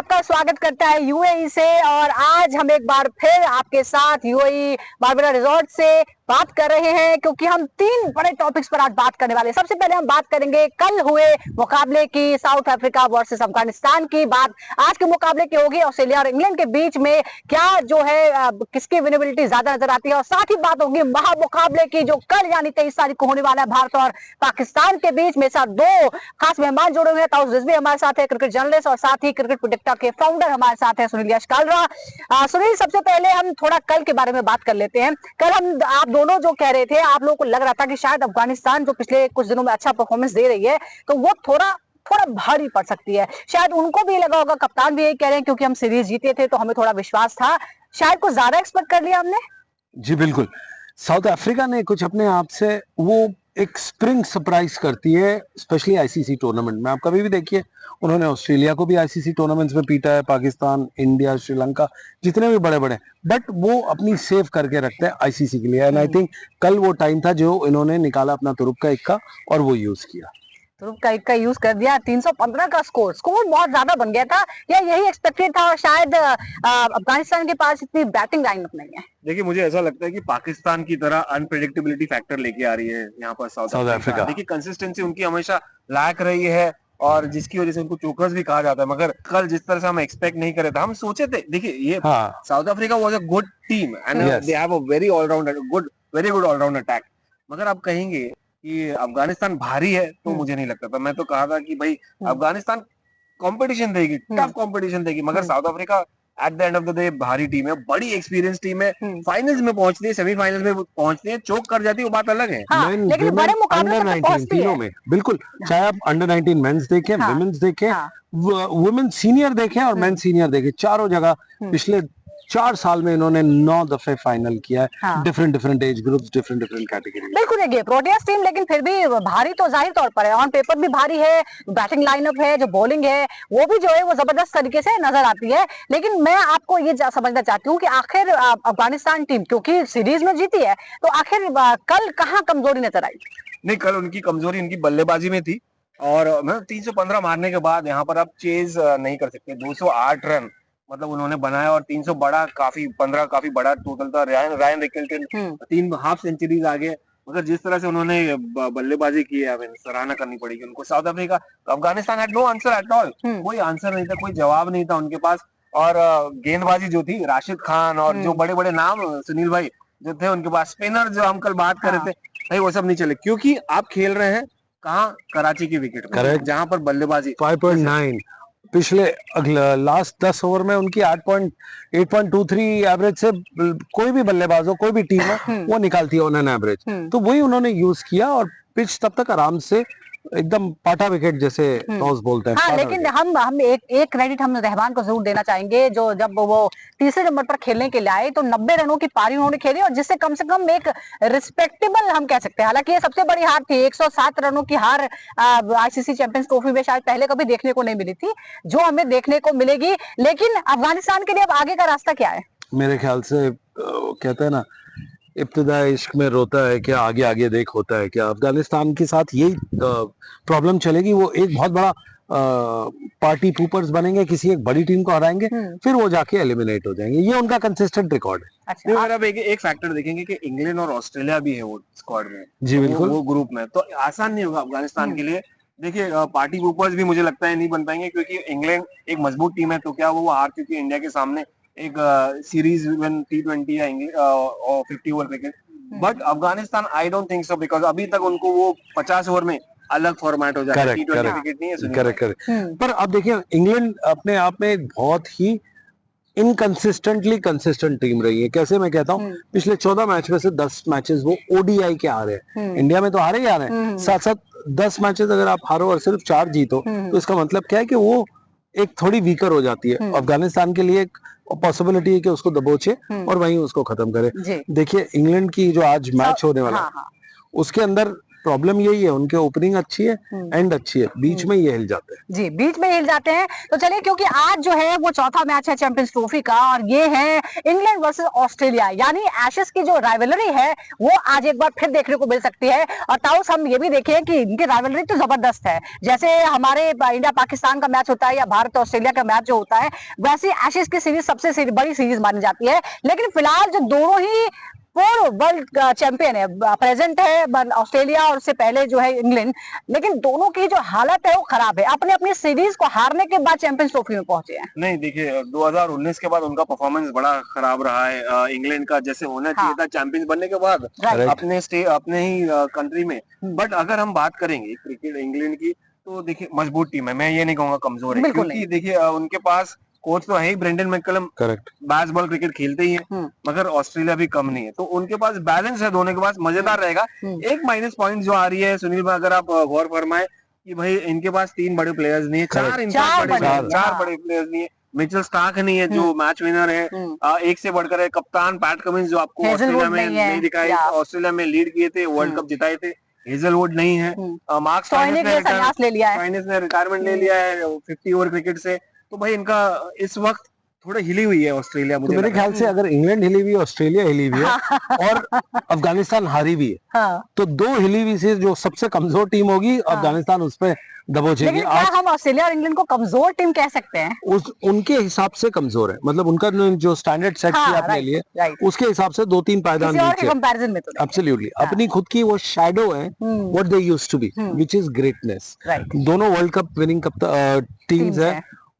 आपका स्वागत करता है यूएई से। और आज हम एक बार फिर आपके साथ यूएई बारबेडोस रिजॉर्ट से बात कर रहे हैं, क्योंकि हम तीन बड़े टॉपिक्स पर आज बात करने वाले हैं। सबसे पहले हम बात करेंगे कल हुए मुकाबले की, साउथ अफ्रीका वर्सेस अफगानिस्तान की। बात आज के मुकाबले की होगी, ऑस्ट्रेलिया और इंग्लैंड के बीच में क्या जो है किसकी विनेबिलिटी ज्यादा नजर आती है। और साथ ही बात होगी महामुकाबले की, जो कल यानी 23 तारीख को होने वाला है भारत और पाकिस्तान के बीच। मेरे साथ दो खास मेहमान जुड़े हुए हैं। ताउस रिजवी हमारे साथ है, क्रिकेट जर्नलिस्ट, और साथ ही क्रिकेट प्रेडिक्टर के फाउंडर हमारे साथ है सुनील यश कालरा। सुनील, सबसे पहले हम थोड़ा कल के बारे में बात कर लेते हैं। कल हम आप दोनों जो कह रहे थे, आप लोगों को लग रहा था कि शायद अफगानिस्तान जो पिछले कुछ दिनों में अच्छा परफॉर्मेंस दे रही है, तो वो थोड़ा भारी पड़ सकती है। शायद उनको भी लगा होगा, कप्तान भी यही कह रहे हैं, क्योंकि हम सीरीज जीते थे तो हमें थोड़ा विश्वास था। शायद कुछ ज्यादा एक्सपेक्ट कर लिया हमने। जी बिल्कुल, साउथ अफ्रीका ने कुछ अपने आप से वो एक स्प्रिंग सरप्राइज करती है, स्पेशली आईसीसी टूर्नामेंट में। आप कभी भी देखिए, उन्होंने ऑस्ट्रेलिया को भी आईसीसी टूर्नामेंट्स में पीटा है, पाकिस्तान, इंडिया, श्रीलंका, जितने भी बड़े बड़े, बट वो अपनी सेव करके रखते हैं आईसीसी के लिए। एंड आई थिंक कल वो टाइम था जो इन्होंने निकाला अपना तुरुप का इक्का और वो यूज किया। तुरुप का इक्का यूज कर दिया। 315 का स्कोर बहुत ज्यादा बन गया था, या यही एक्सपेक्टेड था? और शायद अफगानिस्तान के पास इतनी बैटिंग लाइनअप नहीं है। देखिए, मुझे ऐसा लगता है कि पाकिस्तान की तरह अनप्रेडिक्टेबिलिटी फैक्टर लेके आ रही है यहाँ पर साउथ अफ्रीका। देखिए, कंसिस्टेंसी उनकी हमेशा लायक रही है, और जिसकी वजह से उनको चोकर्स भी कहा जाता है। मगर कल जिस तरह से हम एक्सपेक्ट नहीं कर रहे थे, हम सोचे थे, देखिए ये South Africa was a good team and they have a very good allround attack. मगर आप कहेंगे कि अफगानिस्तान भारी है, तो मुझे नहीं लगता था। मैं तो कहा था कि भाई अफगानिस्तान कंपटीशन देगी, टफ कंपटीशन देगी, मगर south Africa at the end of the day भारी टीम है, बड़ी एक्सपीरियंस टीम है। फाइनल्स में पहुंचती है, सेमीफाइनल्स में पहुंचती है, चोक कर जाती है, वो बात अलग है। लेकिन बड़े मुकाबले अंडर 19 तीनों में, बिल्कुल, चाहे आप अंडर 19 मेंस देखें, वुमेन्स देखें, वुमेन सीनियर देखें और मेन सीनियर देखें, चारों जगह पिछले 4 साल में इन्होंने 9 दफे फाइनल किया है। Different age groups, different category. बिल्कुल, देखिए प्रोटियास टीम लेकिन फिर भी भारी तो जाहिर तौर पर है, ऑन पेपर भी भारी है। बैटिंग लाइनअप है, जो बॉलिंग है वो भी जो है वो जबरदस्त तरीके से नजर आती है। लेकिन मैं आपको ये समझना चाहती हूँ कि आखिर अफगानिस्तान टीम क्योंकि सीरीज में जीती है, तो आखिर कल कहाँ कमजोरी नजर आई? नहीं, कल उनकी कमजोरी उनकी बल्लेबाजी में थी। और 315 मारने के बाद यहाँ पर आप चेज नहीं कर सकते। 208 रन मतलब उन्होंने बनाया, और 300 बड़ा काफी 15 काफी बड़ा टोटल था। रायन रिकल्टन 3 हाफ सेंचुरीज आ गए। मगर जिस तरह से उन्होंने बल्लेबाजी की है, हमें सराहना करनी पड़ेगी उनको। South Africa, Afghanistan had no answer at all. कोई आंसर नहीं था, कोई जवाब नहीं था उनके पास। और गेंदबाजी जो थी, राशिद खान और जो बड़े बड़े नाम सुनील भाई जो थे उनके पास, स्पिनर जो हम कल बात कर रहे थे, भाई वो सब नहीं चले, क्योंकि आप खेल रहे हैं कहाँ? कराची की विकेट पे, जहां पर बल्लेबाजी 5.9 पिछले लास्ट 10 ओवर में उनकी 8.23 एवरेज से कोई भी बल्लेबाज हो, कोई भी टीम हो, वो निकालती है ऑन एन एवरेज। तो वही उन्होंने यूज किया, और पिच तब तक आराम से एकदम पाटा विकेट जैसे टॉस बोलते हैं। हाँ, लेकिन हम एक क्रेडिट हम रहमान को जरूर देना चाहेंगे, जो जब वो तीसरे नंबर पर खेलने के लिए आए तो 90 रनों की पारी उन्होंने खेली, और जिससे कम से कम एक रिस्पेक्टेबल हम कह सकते हैं। हालांकि ये सबसे बड़ी हार थी, 107 रनों की हार आईसीसी चैंपियंस ट्रॉफी में शायद पहले कभी देखने को नहीं मिली थी, जो हमें देखने को मिलेगी। लेकिन अफगानिस्तान के लिए अब आगे का रास्ता क्या है? मेरे ख्याल से कहते हैं ना, इब्तिदा इश्क में रोता है क्या, आगे आगे देख होता है क्या। अफगानिस्तान के साथ यही प्रॉब्लम चलेगी। वो एक बहुत बड़ा पार्टी पूपर्स बनेंगे, किसी एक बड़ी टीम को हराएंगे, फिर वो जाके एलिमिनेट हो जाएंगे। ये उनका कंसिस्टेंट रिकॉर्ड है। अच्छा, अगर आप एक फैक्टर देखेंगे कि इंग्लैंड और ऑस्ट्रेलिया भी है वो स्क्वाड में, जी बिल्कुल, वो ग्रुप में, तो आसान नहीं होगा अफगानिस्तान के लिए। देखिए, पार्टी पूपर्स भी मुझे लगता है नहीं बन पाएंगे, क्योंकि इंग्लैंड एक मजबूत टीम है। तो क्या वो हार चुकी है इंडिया के सामने एक सीरीज वन T20 या 50 over cricket. But Afghanistan I don't think so, because अभी तक उनको वो 50 ओवर में अलग फॉर्मेट हो जाएगा। T20 क्रिकेट नहीं है। करेक्ट। पर अब देखिए, इंग्लैंड अपने आप में बहुत ही इनकंसिस्टेंटली कंसिस्टेंट टीम रही है। कैसे मैं कहता हूँ, पिछले 14 मैच में से 10 मैचेस वो ओडीआई के आ रहे हैं। इंडिया में तो हारे ही आ रहे हैं, साथ साथ 10 मैचेस अगर आप हारो और सिर्फ 4 जीतो, तो इसका मतलब क्या है कि वो एक थोड़ी वीकर हो जाती है। अफगानिस्तान के लिए एक पॉसिबिलिटी है कि उसको दबोचे और वहीं उसको खत्म करे। देखिए, इंग्लैंड की जो आज मैच होने वाला है, उसके अंदर प्रॉब्लम यही है, उनके ओपनिंग अच्छी है, एंड अच्छी है, बीच में ये हिल जाते हैं। जी, बीच में हिल जाते हैं। तो चलिए, क्योंकि आज जो है वो चौथा मैच है चैंपियंस ट्रॉफी का, और ये है इंग्लैंड वर्सेस ऑस्ट्रेलिया, यानी एशेज की जो राइवलरी है वो आज एक बार फिर देखने को मिल सकती है। और ताउस हम ये भी देखें कि इनकी राइवलरी तो जबरदस्त है, जैसे हमारे इंडिया पाकिस्तान का मैच होता है या भारत ऑस्ट्रेलिया का मैच जो होता है, वैसे एशेज की सीरीज सबसे बड़ी सीरीज मानी जाती है। लेकिन फिलहाल जो दोनों ही पूर्व वर्ल्ड चैंपियन है, प्रेजेंट है ऑस्ट्रेलिया और उससे पहले जो है इंग्लैंड, लेकिन दोनों की जो हालत है वो खराब है, अपने अपनी सीरीज को हारने के बाद चैंपियंस ट्रॉफी में पहुंचे हैं। नहीं देखिए, 2019 के बाद उनका परफॉर्मेंस बड़ा खराब रहा है। इंग्लैंड का जैसे होना चाहिए था चैंपियंस बनने के बाद अपने ही कंट्री में। बट अगर हम बात करेंगे क्रिकेट इंग्लैंड की, तो देखिए मजबूत टीम है, मैं ये नहीं कहूंगा कमजोर है, क्योंकि देखिए उनके पास कोच तो है ही Brendon McCullum, correct, bat ball cricket खेलते ही है, मगर ऑस्ट्रेलिया भी कम नहीं है, तो उनके पास बैलेंस है, दोनों के पास मजेदार रहेगा। एक माइनस पॉइंट जो आ रही है सुनील भाई, अगर आप गौर फरमाए कि भाई इनके पास 3 बड़े प्लेयर्स नहीं है, 4 बड़े प्लेयर्स नहीं है। मिचेल स्टार्क नहीं है जो मैच विनर है, एक से बढ़कर है कप्तान पैट कमिंस जो आपको ऑस्ट्रेलिया में नहीं दिखाई, ऑस्ट्रेलिया में लीड किए थे, वर्ल्ड कप जिताए थे। हेजलवुड नहीं है, मार्क स्टोइनिस ने रिटायरमेंट ले लिया है 50 ओवर क्रिकेट से। तो भाई इनका इस वक्त थोड़ा हिली हुई है ऑस्ट्रेलिया, मुझे तो मेरे ख्याल से अगर इंग्लैंड हिली हुई है, ऑस्ट्रेलिया हिली हुई है और अफगानिस्तान हारी भी है, तो 2 हिली हुई से जो सबसे कमजोर टीम होगी, अफगानिस्तान उस पर दबोचेगी। लेकिन क्या हम ऑस्ट्रेलिया और इंग्लैंड को कमजोर टीम कह सकते हैं? उनके हिसाब से कमजोर है, मतलब उनका जो स्टैंडर्ड सेट किया अपने लिए, उसके हिसाब से 2-3 पायदान नीचे कंपैरिजन में तो एब्सोल्युटली अपनी खुद की वो शैडो है, what they used to be, which is greatness. दोनों वर्ल्ड कप विनिंग टीम्स है,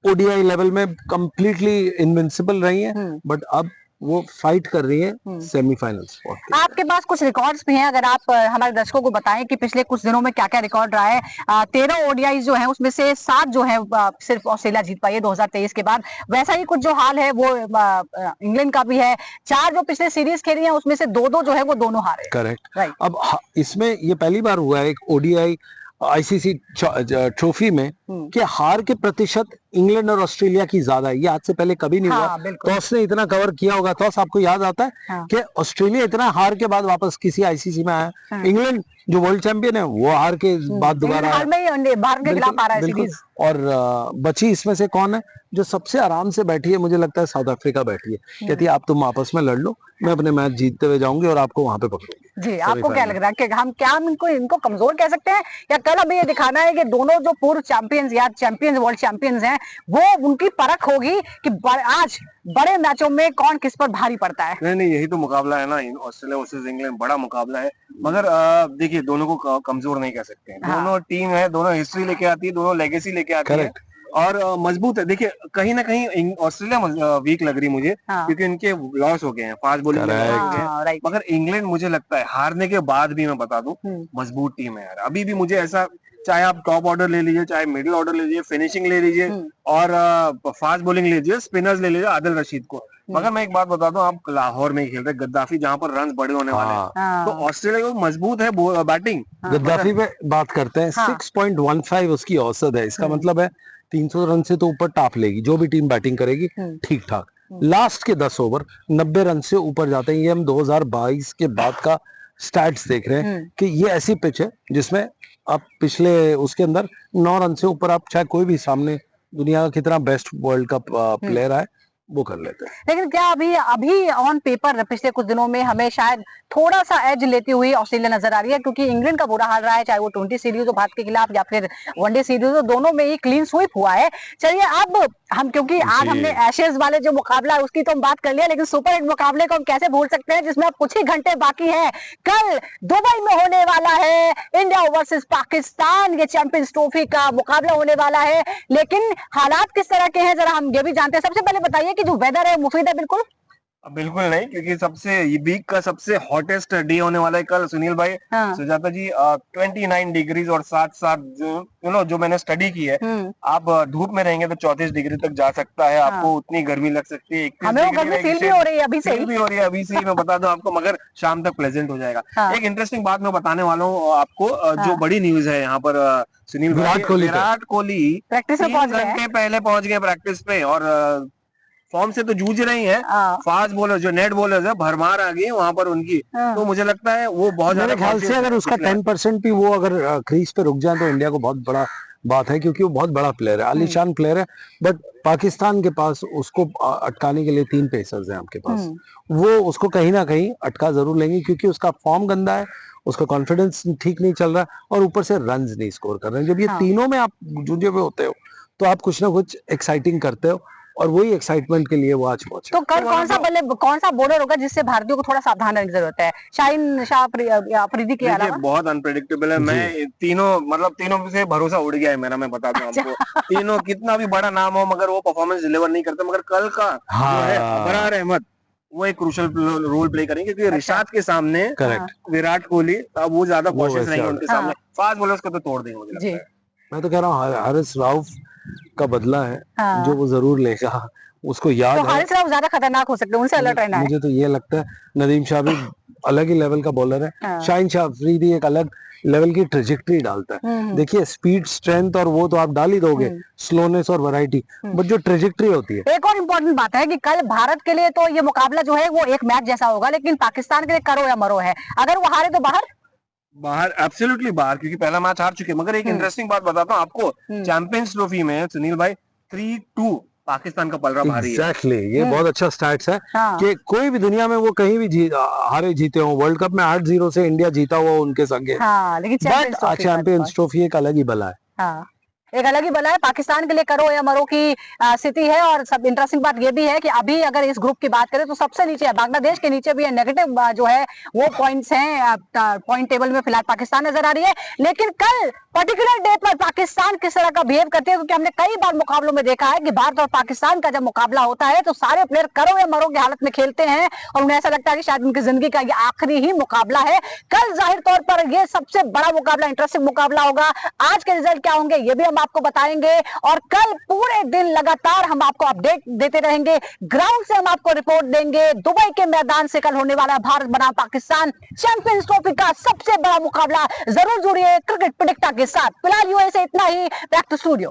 ओडीआई लेवल में कंप्लीटली इनविंसिबल रही है, बट अब वो फाइट कर रही है सेमीफाइनल स्पॉट के। आपके पास कुछ रिकॉर्ड्स भी हैं, अगर आप हमारे दर्शकों को बताएं कि पिछले कुछ दिनों में क्या क्या रिकॉर्ड रहा है। 13 ओडीआई जो है उसमें से 7 जो है सिर्फ ऑस्ट्रेलिया जीत पाई है 2023 के बाद। वैसा ही कुछ जो हाल है वो इंग्लैंड का भी है। 4 जो पिछले सीरीज खेली है उसमें से 2-2 जो है वो दोनों हारे। करेक्ट। अब इसमें ये पहली बार हुआ है एक ओडीआई आईसीसी ट्रॉफी में कि हार के प्रतिशत इंग्लैंड और ऑस्ट्रेलिया की ज्यादा है। ये आज से पहले कभी नहीं हुआ। टॉस ने इतना कवर किया होगा, टॉस आपको याद आता है कि ऑस्ट्रेलिया इतना हार के बाद वापस किसी आईसीसी में आया। इंग्लैंड जो वर्ल्ड चैंपियन है वो हार के बाद दोबारा और बची इसमें से कौन है जो सबसे आराम से बैठी है? मुझे लगता है साउथ अफ्रीका बैठी है, कहती है आप तुम आपस में लड़ लो, मैं अपने मैच जीतते हुए जाऊंगी और आपको वहां पे पकड़ूंगी। जी, आपको क्या लग रहा है कि हम इनको कमजोर कह सकते हैं, या कल अभी ये दिखाना है कि दोनों जो पूर्व चैंपियंस या चैंपियंस वर्ल्ड चैंपियंस हैं वो उनकी परख होगी कि आज बड़े मैचों में कौन किस पर भारी पड़ता है? नहीं, यही तो मुकाबला है ना, ऑस्ट्रेलिया वर्सेस इंग्लैंड बड़ा मुकाबला है। मगर देखिए दोनों को कमजोर नहीं कह सकते हैं। दोनों टीम है, दोनों हिस्ट्री लेके आती है, दोनों लेगेसी लेके आती है और मजबूत है। देखिए कहीं ना कहीं ऑस्ट्रेलिया वीक लग रही मुझे, क्योंकि इनके लॉस हो गए हैं, फास्ट बॉलिंग में। मगर इंग्लैंड मुझे लगता है हारने के बाद भी, मैं बता दूं, मजबूत टीम है यार। अभी भी मुझे ऐसा, चाहे आप टॉप ऑर्डर ले लीजिए, चाहे मिडिल ऑर्डर ले लीजिए, फिनिशिंग ले लीजिए और फास्ट बॉलिंग ले लीजिए, स्पिनर्स ले लीजिए, आदिल रशीद को। मगर मैं एक बात बता दूं, आप लाहौर में ही खेल रहे, गद्दाफी जहां पर रन बड़े होने वाले हैं, तो ऑस्ट्रेलिया को मजबूत है बैटिंग। गद्दाफी पे बात करते हैं, 6.15 उसकी औसत है, इसका मतलब है 300 रन से तो ऊपर टाप लेगी जो भी टीम बैटिंग करेगी, ठीक ठाक। लास्ट के 10 ओवर 90 रन से ऊपर जाते हैं। ये हम 2022 के बाद का स्टैट्स देख रहे हैं कि ये ऐसी पिच है जिसमें आप पिछले उसके अंदर 9 रन से ऊपर आप चाहे कोई भी सामने दुनिया का कितना बेस्ट वर्ल्ड कप प्लेयर आए वो कर लेते हैं। लेकिन क्या अभी ऑन पेपर पिछले कुछ दिनों में हमें शायद थोड़ा सा एज लेती हुई ऑस्ट्रेलिया नजर आ रही है, क्योंकि इंग्लैंड का बुरा हाल रहा है, चाहे वो 20 सीरीज हो भारत के खिलाफ या फिर वनडे सीरीज हो, दोनों में ही क्लीन स्वीप हुआ है। चलिए अब हम, क्योंकि आज हमने एशेज वाले जो मुकाबला है उसकी तो हम बात कर लिया, लेकिन सुपर हिट मुकाबले को हम कैसे भूल सकते हैं जिसमें अब कुछ ही घंटे बाकी है। कल दुबई में होने वाला है इंडिया वर्सेस पाकिस्तान, ये चैंपियंस ट्रॉफी का मुकाबला होने वाला है। लेकिन हालात किस तरह के हैं जरा हम ये भी जानते हैं। सबसे पहले बताइए कि जो वेदर है मुफीद है? बिल्कुल नहीं, क्योंकि सबसे वीक का सबसे हॉटेस्ट डे होने वाला है कल सुनील भाई। सुजाता जी 29 डिग्रीज और साथ जो मैंने स्टडी की है, आप धूप में रहेंगे तो 34 डिग्री तक जा सकता है, आपको उतनी गर्मी लग सकती है। हमें गर्मी फील भी हो रही है अभी से ही, मैं बता दूं आपको, मगर शाम तक प्लेजेंट हो जाएगा। एक इंटरेस्टिंग बात मैं बताने वाला हूँ आपको, जो बड़ी न्यूज है यहाँ पर सुनील, विराट कोहली 3 घंटे पहले पहुंच गए प्रैक्टिस पे और फॉर्म से तो जूझ रही हैं। हाँ। फास्ट बॉलर जो नेट बॉलर्स है भरमार आ गई है वहां पर उनकी। हाँ। तो मुझे लगता है वो बहुत ज्यादा मेरे ख्याल से confident अगर है उसका पिछले 10% भी वो अगर क्रीज पे रुक जाए तो इंडिया को बहुत बड़ा बात है, क्योंकि वो बहुत बड़ा प्लेयर है, आलीशान प्लेयर है। बट पाकिस्तान के पास उसको अटकाने के लिए 3 पेसर्स हैं आपके पास, वो उसको कहीं ना कहीं अटका जरूर लेंगे, क्योंकि उसका फॉर्म गंदा है, उसका कॉन्फिडेंस ठीक नहीं चल रहा और ऊपर से रन्स नहीं स्कोर कर रहे हैं। जब ये हाँ। तीनों में आप जूझे हुए होते हो तो आप कुछ ना कुछ एक्साइटिंग करते हो, और वही एक्साइटमेंट के लिए वो आज पहुंचे। तो कल कौन सा बॉलर होगा जिससे भारतीयों को थोड़ा सावधान रहने की जरूरत है? शाहीन शाह अफरीदी के देखिए अलावा बहुत अनप्रेडिक्टेबल है। मैं तीनों से भरोसा उड़ गया है मेरा, मैं बता दूं आपको। तीनों कितना भी बड़ा नाम हो मगर वो परफॉर्मेंस डिलीवर नहीं करते, मगर कल का जो है अबरार अहमद वो एक क्रूशियल रोल प्ले करेंगे, क्योंकि रिशाद के सामने करेक्ट, विराट कोहली अब वो ज्यादा वो कॉशियस वैसे रहेंगे आ उनके हाँ। सामने। फास्ट बॉलर्स को तो तोड़ देंगे मुझे लगता जी। है। मैं तो कह रहा हूँ हारिस राउफ का बदला है हाँ। जो वो जरूर लेगा, उसको तो याद है। हारिस राव ज्यादा खतरनाक हो सकते हैं, उनसे अलर्ट रहना है। मुझे तो ये लगता है नदीम शाह भी अलग ही लेवल का बॉलर है, हाँ। शाहीन शाह अफरीदी एक अलग लेवल की ट्रेजेक्टरी डालता है। देखिए स्पीड, स्ट्रेंथ और वो तो आप डाल ही दोगे, स्लोनेस और वैरायटी, बट जो ट्रेजेक्टरी होती है। एक और इम्पोर्टेंट बात है कि कल भारत के लिए तो ये मुकाबला जो है वो एक मैच जैसा होगा, लेकिन पाकिस्तान के लिए करो या मरो है। अगर वो हारे तो बाहर एब्सोल्युटली बाहर, क्योंकि पहला मैच हार चुके हैं। मगर एक इंटरेस्टिंग बात बताता हूँ आपको, चैंपियंस ट्रॉफी में सुनील भाई 3-2 पाकिस्तान का पलड़ा भारी है। एग्जैक्टली, ये बहुत अच्छा स्टैट्स है हाँ। कि कोई भी दुनिया में वो कहीं भी हारे जीते हो। वर्ल्ड कप में 8-0 से इंडिया जीता हुआ उनके संगे, हाँ, लेकिन बट चैंपियंस ट्रॉफी एक अलग ही बला है। हाँ, एक अलग ही बला है। पाकिस्तान के लिए करो या मरो की स्थिति है। और सब इंटरेस्टिंग बात ये भी है कि अभी अगर इस ग्रुप की बात करें तो सबसे नीचे है बांग्लादेश, के नीचे भी है। नेगेटिव जो है वो पॉइंट्स हैं, पॉइंट टेबल में फिलहाल पाकिस्तान नजर आ रही है। लेकिन कल पर्टिकुलर डे पर पाकिस्तान किस तरह का बिहेव करती है, क्योंकि हमने कई बार मुकाबलों में देखा है कि भारत और पाकिस्तान का जब मुकाबला होता है तो सारे प्लेयर करो या मरो की हालत में खेलते हैं, और उन्हें ऐसा लगता है कि शायद उनकी जिंदगी का ये आखिरी ही मुकाबला है। कल जाहिर तौर पर ये सबसे बड़ा मुकाबला, इंटरेस्टिंग मुकाबला होगा। आज के रिजल्ट क्या होंगे ये भी हम आपको बताएंगे, और कल पूरे दिन लगातार हम आपको अपडेट देते रहेंगे। ग्राउंड से हम आपको रिपोर्ट देंगे। दुबई के मैदान से कल होने वाला भारत बना पाकिस्तान चैंपियंस ट्रॉफी का सबसे बड़ा मुकाबला। जरूर जुड़िए क्रिकेट प्रेडिक्टर के साथ। फिलहाल यूएई से इतना ही, बैक टू स्टूडियो।